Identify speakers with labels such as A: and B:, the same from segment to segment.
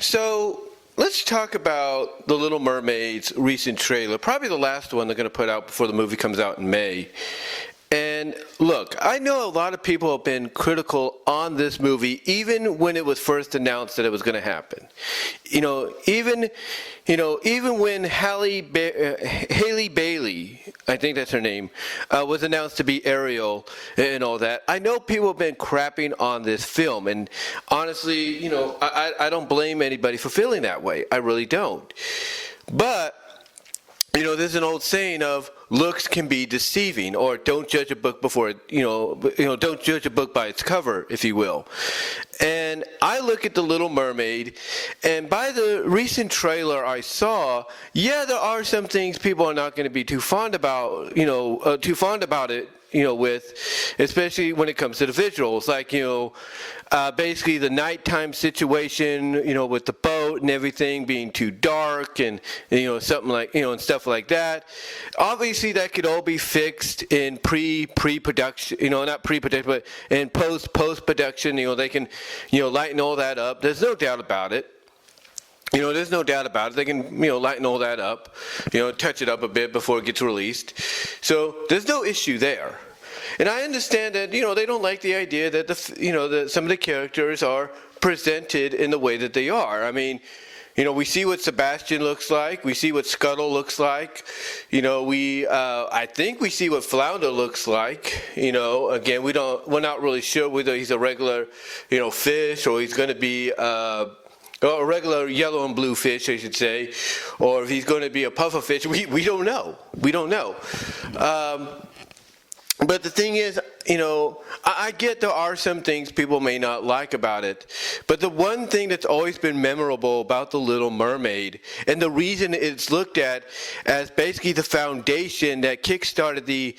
A: So let's talk about The Little Mermaid's recent trailer, probably the last one they're going to put out before the movie comes out in May. And look, I know a lot of people have been critical on this movie, even when it was first announced that it was going to happen. Even when Halle Bailey, I think that's her name, was announced to be Ariel and all that. I know people have been crapping on this film, and honestly, I don't blame anybody for feeling that way. I really don't. But there's an old saying of looks can be deceiving, or don't judge a book before don't judge a book by its cover, if you will. And I look at The Little Mermaid, and by the recent trailer I saw, there are some things people are not going to be too fond about, with, especially when it comes to the visuals, like, basically the nighttime situation, with the boat and everything being too dark and, something like, and stuff like that. Obviously, that could all be fixed in pre-production, not pre-production, but in post-production, they can, lighten all that up. There's no doubt about it. There's no doubt about it. They can, lighten all that up, touch it up a bit before it gets released. So there's no issue there. And I understand that, they don't like the idea that that some of the characters are presented in the way that they are. I mean, we see what Sebastian looks like. We see what Scuttle looks like. I think we see what Flounder looks like. Again, we're not really sure whether he's a regular, fish, or he's going to be a regular yellow and blue fish, I should say, or if he's going to be a puffer fish. We don't know. We don't know. But the thing is, I get there are some things people may not like about it, but the one thing that's always been memorable about The Little Mermaid, and the reason it's looked at as basically the foundation that kickstarted the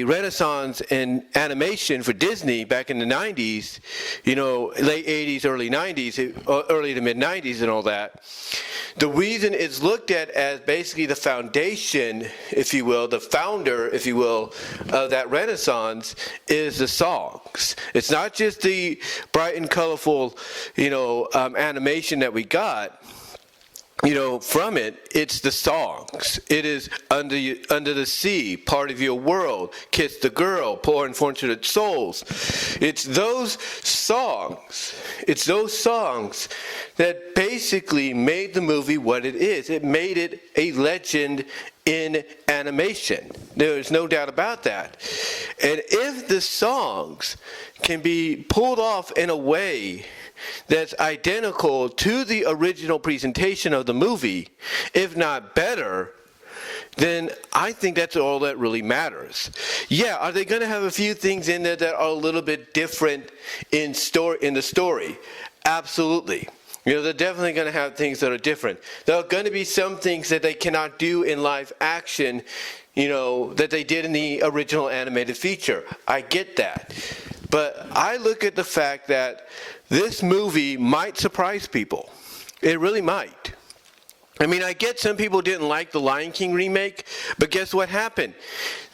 A: Renaissance in animation for Disney back in the 90s, late 80s, early 90s, early to mid 90s and all that. The reason it's looked at as basically the foundation, if you will, the founder, if you will, of that Renaissance is the songs. It's not just the bright and colorful, animation that we got, from it. It's the songs. It is Under the Sea, Part of Your World, Kiss the Girl, Poor Unfortunate Souls. It's those songs. It's those songs that basically made the movie what it is. It made it a legend in animation. There's no doubt about that. And if the songs can be pulled off in a way that's identical to the original presentation of the movie, if not better, then I think that's all that really matters. Are they going to have a few things in there that are a little bit different in the story? Absolutely. They're definitely going to have things that are different. There are going to be some things that they cannot do in live action, that they did in the original animated feature. I get that. But I look at the fact that this movie might surprise people. It really might. I mean, I get some people didn't like the Lion King remake, but guess what happened?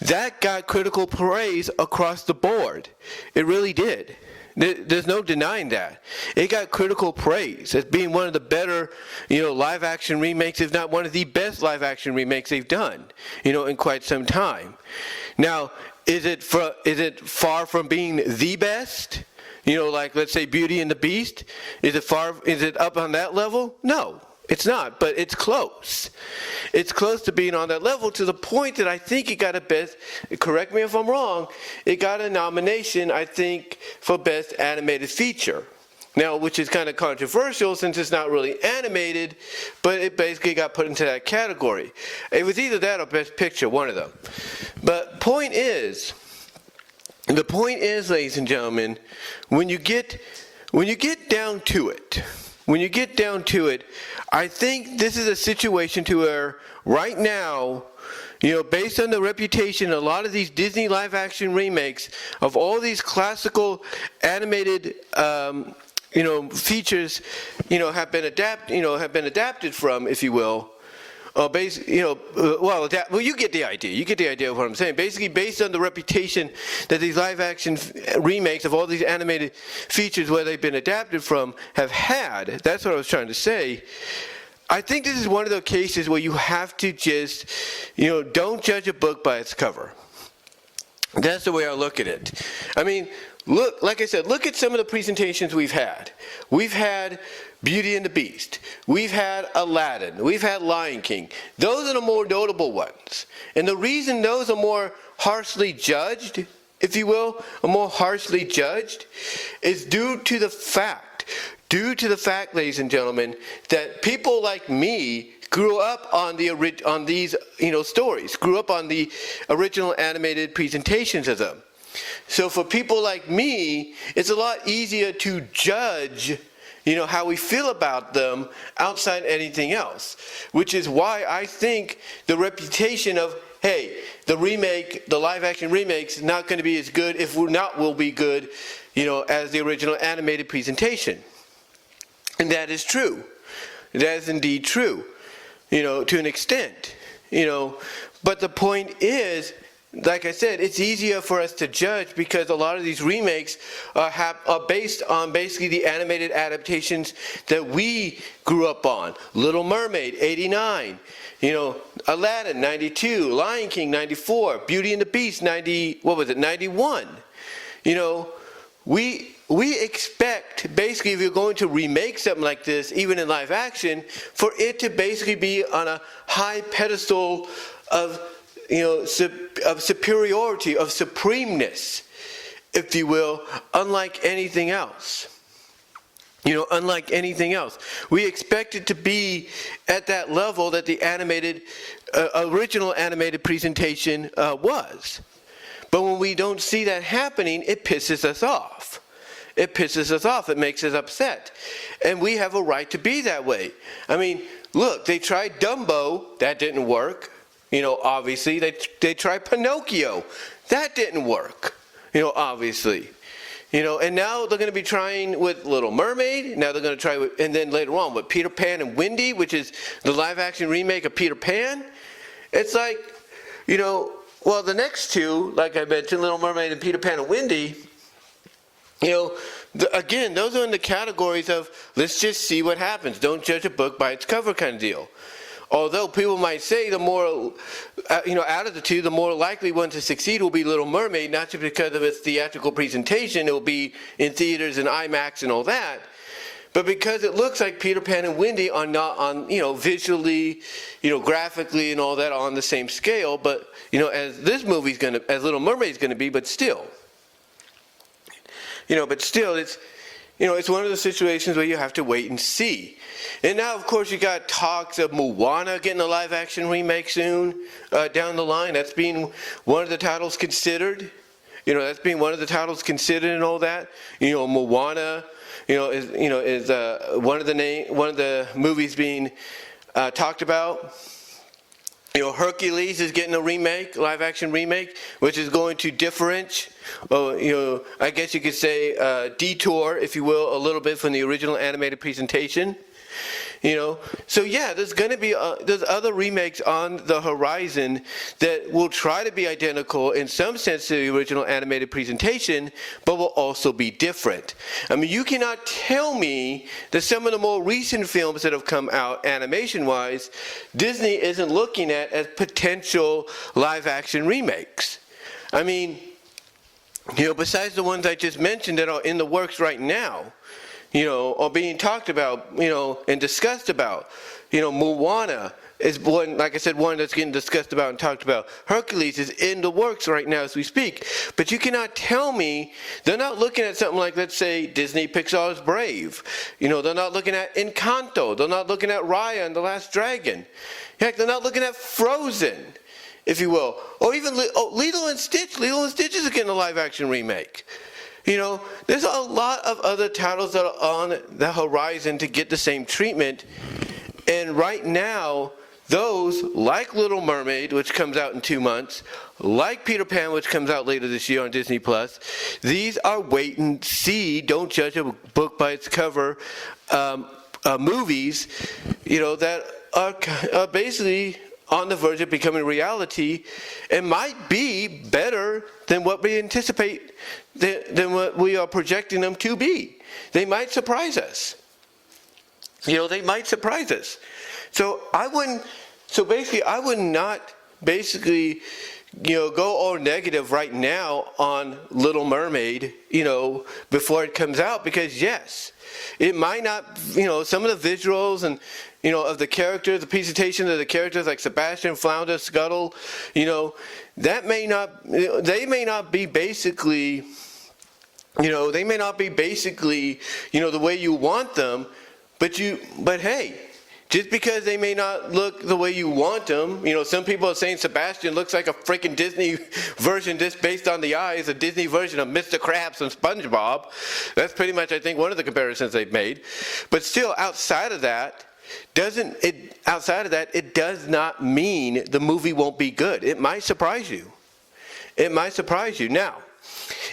A: That got critical praise across the board. It really did. There's no denying that. It got critical praise as being one of the better, live-action remakes, if not one of the best live-action remakes they've done, in quite some time. Now, is it far from being the best? Like, let's say Beauty and the Beast? Is it up on that level? No. It's not, but it's close. It's close to being on that level, to the point that I think it got correct me if I'm wrong, it got a nomination, I think, for Best Animated Feature. Now, which is kind of controversial since it's not really animated, but it basically got put into that category. It was either that or Best Picture, one of them. But the point is, ladies and gentlemen, when you get down to it, I think this is a situation to where right now, based on the reputation, a lot of these Disney live-action remakes of all these classical animated, features, have been adapted from, if you will. well, you get the idea. You get the idea of what I'm saying. Basically, based on the reputation that these live-action remakes of all these animated features where they've been adapted from have had, that's what I was trying to say. I think this is one of those cases where you have to just, don't judge a book by its cover. That's the way I look at it. I mean, like I said, look at some of the presentations we've had. We've had Beauty and the Beast. We've had Aladdin. We've had Lion King. Those are the more notable ones. And the reason those are more harshly judged, if you will, is due to the fact, ladies and gentlemen, that people like me grew up on these stories, grew up on the original animated presentations of them. So for people like me, it's a lot easier to judge, how we feel about them outside anything else, which is why I think the reputation of, hey, the live action remake's not going to be as good, if we're not, will be good, as the original animated presentation. And that is true. That is indeed true, to an extent, But the point is, like I said, it's easier for us to judge because a lot of these remakes are based on basically the animated adaptations that we grew up on. Little Mermaid, 89. Aladdin, 92. Lion King, 94. Beauty and the Beast, 91. We expect, basically, if you're going to remake something like this, even in live action, for it to basically be on a high pedestal of superiority, of supremeness, if you will, unlike anything else. Unlike anything else. We expect it to be at that level that the original animated presentation was. But when we don't see that happening, it pisses us off. It makes us upset. And we have a right to be that way. I mean, look, they tried Dumbo. That didn't work. Obviously. They tried Pinocchio. That didn't work. Obviously. And now they're going to be trying with Little Mermaid. Now they're going to try with, and then later on with Peter Pan and Wendy, which is the live action remake of Peter Pan. It's like, well, the next two, like I mentioned, Little Mermaid and Peter Pan and Wendy, again, those are in the categories of let's just see what happens. Don't judge a book by its cover kind of deal. Although people might say the more, out of the two, the more likely one to succeed will be Little Mermaid, not just because of its theatrical presentation. It will be in theaters and IMAX and all that, but because it looks like Peter Pan and Wendy are not on, visually, graphically and all that on the same scale. But as this movie's as Little Mermaid's gonna be, but still, it's one of the situations where you have to wait and see. And now, of course, you got talks of Moana getting a live-action remake soon down the line. That's being one of the titles considered. That's being one of the titles considered and all that. Moana, is one of the movies being talked about. Hercules is getting a remake, live-action remake, which is going to differentiate, I guess you could say, detour, if you will, a little bit from the original animated presentation. So yeah, there's going to be there's other remakes on the horizon that will try to be identical in some sense to the original animated presentation, but will also be different. I mean, you cannot tell me that some of the more recent films that have come out animation-wise, Disney isn't looking at as potential live-action remakes. I mean, besides the ones I just mentioned that are in the works right now, or being talked about, and discussed about. Moana is one, like I said, one that's getting discussed about and talked about. Hercules is in the works right now as we speak. But you cannot tell me they're not looking at something like, let's say, Disney Pixar's Brave. They're not looking at Encanto. They're not looking at Raya and the Last Dragon. Heck, they're not looking at Frozen, if you will. Or even Lilo and Stitch. Lilo and Stitch is getting a live-action remake. There's a lot of other titles that are on the horizon to get the same treatment. And right now, those, like Little Mermaid, which comes out in 2 months, like Peter Pan, which comes out later this year on Disney+, these are wait and see, don't judge a book by its cover, movies, that are basically on the verge of becoming reality and might be better than what we anticipate, than what we are projecting them to be. They might surprise us. They might surprise us. So I would not basically, go all negative right now on Little Mermaid, before it comes out, because yes, it might not, some of the visuals and, of the characters, the presentation of the characters like Sebastian, Flounder, Scuttle, that may not, they may not be basically, the way you want them, but hey, just because they may not look the way you want them, some people are saying Sebastian looks like a freaking Disney version just based on the eyes, a Disney version of Mr. Krabs and SpongeBob. That's pretty much, I think, one of the comparisons they've made. But still, outside of that, it does not mean the movie won't be good. It might surprise you. Now,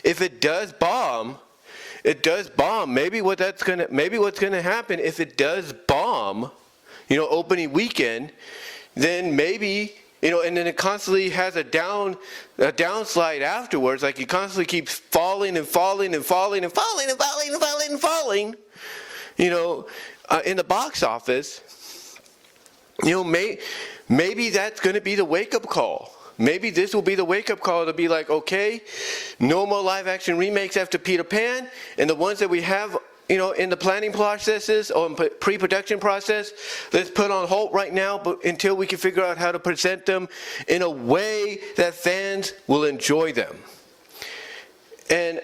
A: if it does bomb, maybe what's gonna happen if it does bomb, opening weekend, then maybe, and then it constantly has a downslide afterwards, like it constantly keeps falling and falling and falling and falling and falling and falling and falling, in the box office. Maybe that's going to be the wake-up call. Maybe this will be the wake-up call to be like, okay, no more live-action remakes after Peter Pan, and the ones that we have, in the planning processes or in pre-production process, let's put on hold right now, but until we can figure out how to present them in a way that fans will enjoy them. And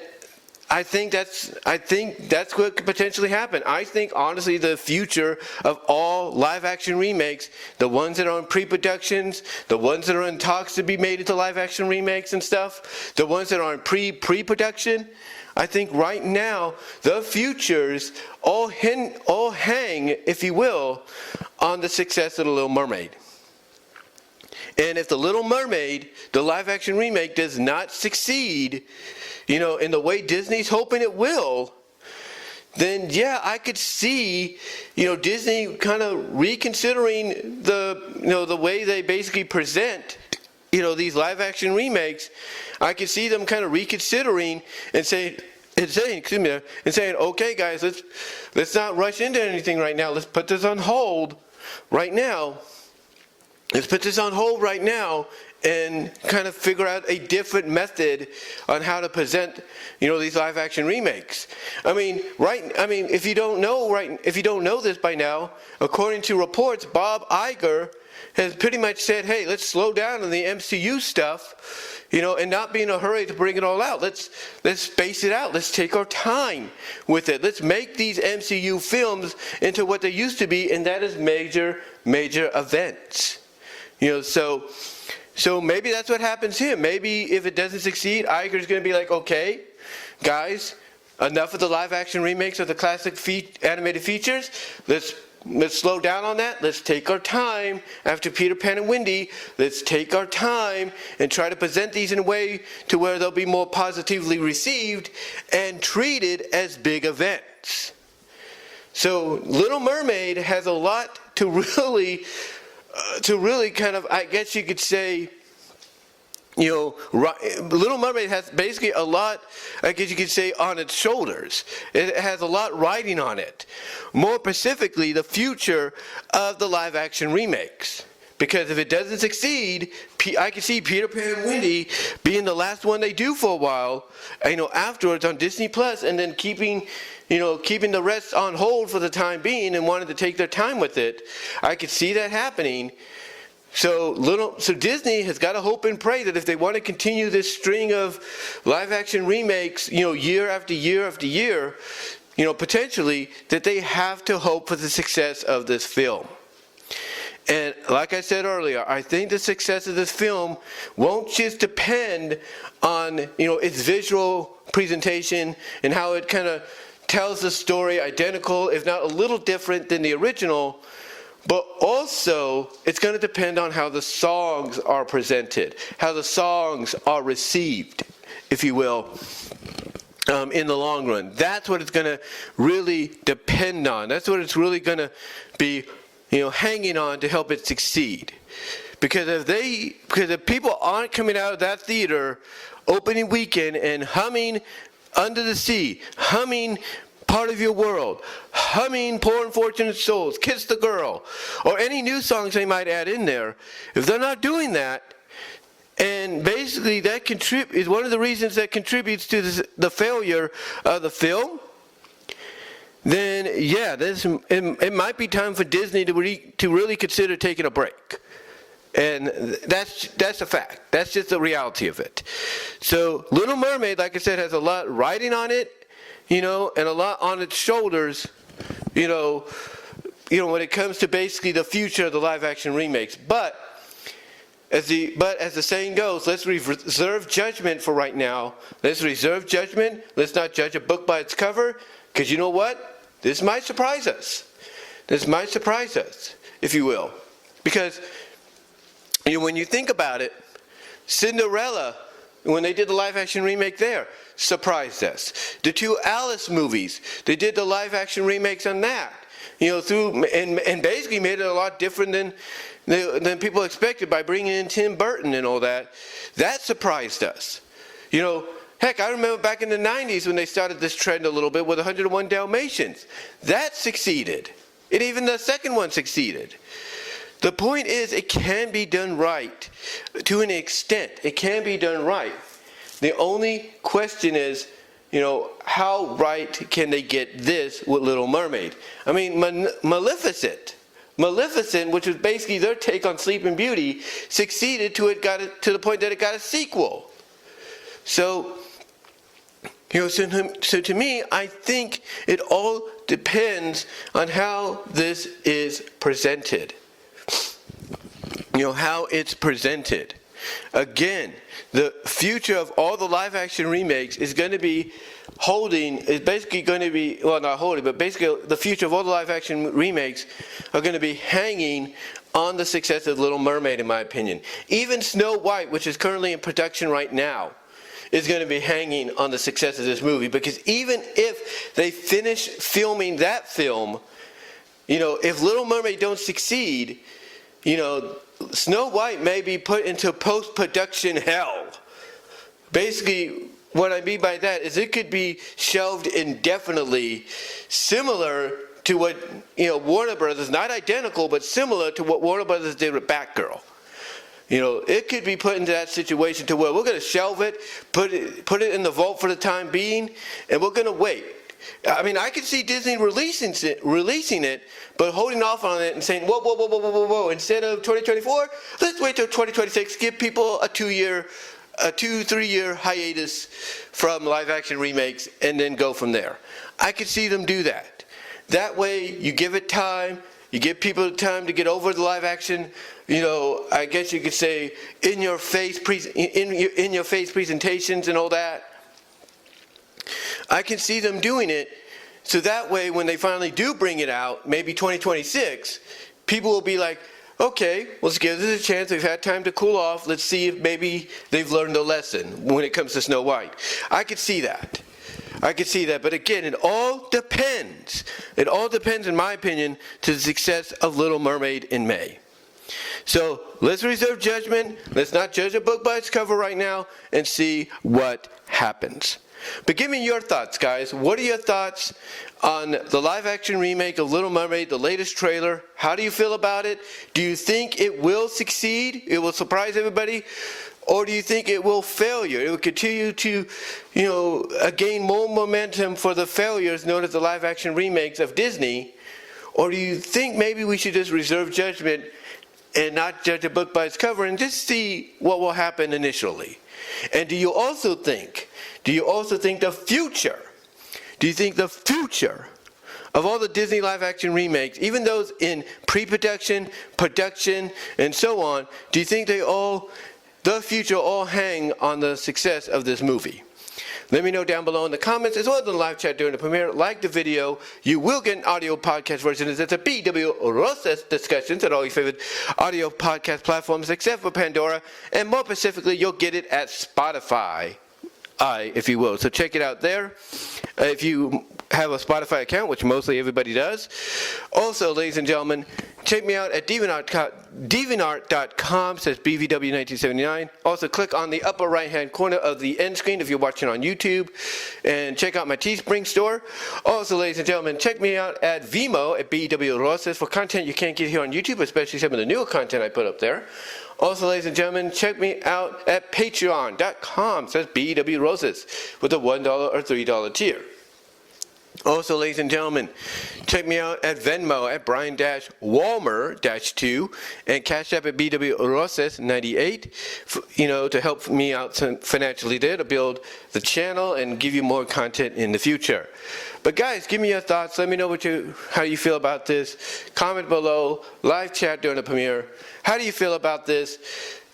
A: I think that's what could potentially happen. I think, honestly, the future of all live-action remakes, the ones that are in pre-productions, the ones that are in talks to be made into live-action remakes and stuff, the ones that are in pre-production, I think right now the futures all hang, if you will, on the success of The Little Mermaid. And if The Little Mermaid, the live-action remake, does not succeed, in the way Disney's hoping it will, then yeah, I could see, Disney kind of reconsidering the way they basically present, these live-action remakes. I could see them kind of reconsidering and saying, okay, guys, let's not rush into anything right now. Let's put this on hold right now. And kind of figure out a different method on how to present, these live-action remakes. If you don't know this by now, according to reports, Bob Iger has pretty much said, hey, let's slow down on the MCU stuff, and not be in a hurry to bring it all out. Let's space it out. Let's take our time with it. Let's make these MCU films into what they used to be, and that is major events. So maybe that's what happens here. Maybe if it doesn't succeed, Iger's going to be like, okay, guys, enough of the live-action remakes of the classic animated features. Let's slow down on that. Let's take our time after Peter Pan and Wendy. Let's take our time and try to present these in a way to where they'll be more positively received and treated as big events. So Little Mermaid has a lot to really kind of, I guess you could say, Little Mermaid has basically a lot, I guess you could say, on its shoulders. It has a lot riding on it. More specifically, the future of the live-action remakes. Because if it doesn't succeed, I can see Peter Pan and Wendy being the last one they do for a while, afterwards on Disney Plus, and then keeping the rest on hold for the time being and wanting to take their time with it. I could see that happening. So Disney has got to hope and pray that if they want to continue this string of live-action remakes, year after year after year, potentially, that they have to hope for the success of this film. And like I said earlier, I think the success of this film won't just depend on, its visual presentation and how it kind of tells the story identical, if not a little different than the original, but also it's going to depend on how the songs are presented, how the songs are received, if you will, in the long run. That's what it's going to really depend on. That's what it's really going to be hanging on to help it succeed. Because if people aren't coming out of that theater opening weekend and humming Under the Sea, humming Part of Your World, humming Poor Unfortunate Souls, Kiss the Girl, or any new songs they might add in there, if they're not doing that, and basically that is one of the reasons that contributes to the failure of the film, then yeah, it might be time for Disney to really consider taking a break. And that's a fact. That's just the reality of it. So Little Mermaid, like I said, has a lot riding on it, and a lot on its shoulders, when it comes to basically the future of the live action remakes. But as the saying goes, let's reserve judgment for right now. Let's reserve judgment. Let's not judge a book by its cover, because you know what? This might surprise us. This might surprise us, if you will. Because when you think about it, Cinderella, when they did the live-action remake there, surprised us. The two Alice movies, they did the live-action remakes on that, and basically made it a lot different than people expected by bringing in Tim Burton and all that. That surprised us. Heck, I remember back in the 90s when they started this trend a little bit with 101 Dalmatians. That succeeded. And even the second one succeeded. The point is, it can be done right. To an extent, it can be done right. The only question is, how right can they get this with Little Mermaid? I mean, Maleficent, which was basically their take on Sleeping Beauty, succeeded to the point that it got a sequel. So to me, I think it all depends on how this is presented. How it's presented. Again, the future of all the live action remakes is basically going to be, well, not holding, but basically the future of all the live action remakes are going to be hanging on the success of Little Mermaid, in my opinion. Even Snow White, which is currently in production right now, is going to be hanging on the success of this movie, because even if they finish filming that film, if Little Mermaid don't succeed, Snow White may be put into post-production hell. Basically, what I mean by that is it could be shelved indefinitely, similar to what, Warner Brothers, not identical, but similar to what Warner Brothers did with Batgirl. It could be put into that situation to where we're going to shelve it, put it in the vault for the time being, and we're going to wait. I mean, I could see Disney releasing it, but holding off on it and saying, whoa, instead of 2024, let's wait till 2026, give people a 2-3 year hiatus from live action remakes, and then go from there. I could see them do that. That way, you give it time, you give people time to get over the live action, I guess you could say, in your face presentations and all that. I can see them doing it, so that way when they finally do bring it out, maybe 2026, people will be like, okay, let's give this a chance. They've had time to cool off. Let's see if maybe they've learned a lesson when it comes to Snow White. I could see that. But again, it all depends. It all depends, in my opinion, to the success of Little Mermaid in May. So let's reserve judgment. Let's not judge a book by its cover right now and see what happens. But give me your thoughts, guys. What are your thoughts on the live-action remake of Little Mermaid, the latest trailer? How do you feel about it? Do you think it will succeed? It will surprise everybody? Or do you think it will failure? It will continue to, gain more momentum for the failures known as the live-action remakes of Disney? Or do you think maybe we should just reserve judgment and not judge a book by its cover and just see what will happen initially? And do you also think the future? Do you think the future of all the Disney live-action remakes, even those in pre-production, production, and so on, do you think the future all hang on the success of this movie? Let me know down below in the comments, as well as in the live chat during the premiere. Like the video. You will get an audio podcast version. It's a BW Rosas Discussions at all your favorite audio podcast platforms, except for Pandora. And more specifically, you'll get it at Spotify, if you will. So check it out there. If you have a Spotify account, which mostly everybody does. Also, ladies and gentlemen, check me out at deviantart.com, says BVW1979. Also, click on the upper right-hand corner of the end screen if you're watching on YouTube, and check out my Teespring store. Also, ladies and gentlemen, check me out at VENMO at BW Roses for content you can't get here on YouTube, especially some of the newer content I put up there. Also, ladies and gentlemen, check me out at patreon.com, says BW Roses, with a $1 or $3 tier. Also, ladies and gentlemen, check me out at Venmo at Brian-Walmer-2 and Cash App at BW Roses 98, to help me out financially there to build the channel and give you more content in the future. But guys, give me your thoughts. Let me know how you feel about this. Comment below. Live chat during the premiere. How do you feel about this?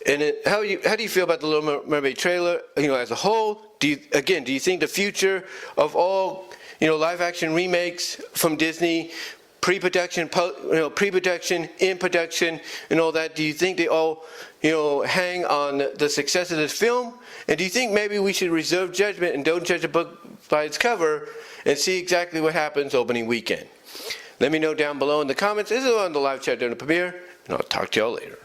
A: And how do you feel about the Little Mermaid trailer? As a whole. Do you think the future of all live-action remakes from Disney, pre-production, pre-production, in production, and all that, do you think they all, hang on the success of this film? And do you think maybe we should reserve judgment and don't judge a book by its cover and see exactly what happens opening weekend? Let me know down below in the comments. This is on the live chat during the premiere, and I'll talk to y'all later.